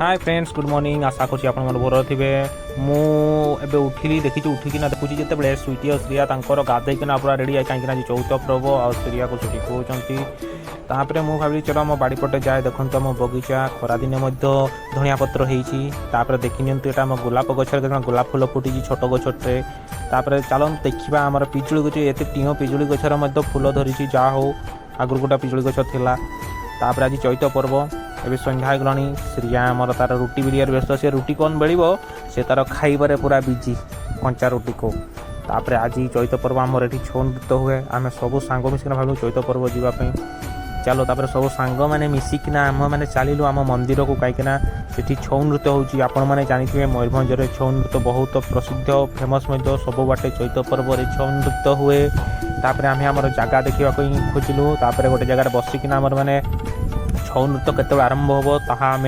Hi friends good morning आशा करूँ आप भर थे मुझे उठिली देखी उठिकिना देखुची जिते स्वीटी और श्रिया गाधेकिना पूरा रेडी कहीं आज चौथ पर्व आ श्रिया को छुट्टी कहते तापर मुझे भावी चलो मो बाड़ी पटे जाए देखते मो बगीचा खरा दिने धनिया पत्र होपर देखी यहाँ मो गोलाप गचर गोलाप फूल फुटी छोट गचटे तापर चलो देखा आम पिजुड़ी गच ये टीह पिजुड़ी गचर फूल धरी जहाँ हो आगुरी गोटा पिजुड़ी गच थी तापर आज चैत पर्व एवं संध्या गलानी श्रिया आमर तार रुटी बिरियार व्यस्त से रुटी कौन बेल से तार खाइबारे पूरा बिजी कंचा रुटी को तापर आज चैत पर्व आमर ये छौ नृत्य हुए आम सब सांग मिसिक भाव चैत पर्व जावाई चलो तापर सब सांग मैंने मिसिकिना आम मैंने चलू आम मंदिर को कहीं छौ नृत्य होची आपण मैंने जानी मयूरभंज छौ नृत्य बहुत प्रसिद्ध फेमस सब बाटे चैत पर्व छौ नृत्य हुए तापर आम आम जगह देखा खोजिलु तापर गोटे जगार बसिकिना आमर मैंने छौ नृत्य केत आरंभ हम ताहा आम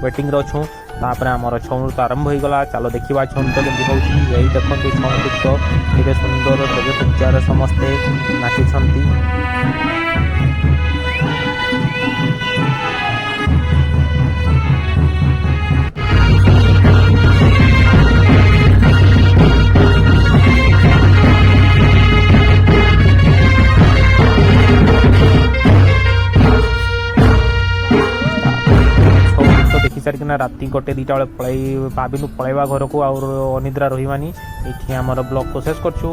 वेटिंग अच्छू तापर आमर छौ नृत्य आरंभ हो गला चलो देखा छौ नृत्य केमती हो यही देखते छौ नृत्य केते सुंदर सजसज्जार समस्ते नाचुंट। देखी सारिकिना राति गोटे दुईटा बेले भाविलु पलैबा घर को अनिद्रा रही ये आम ब्लॉग को शेष करछु।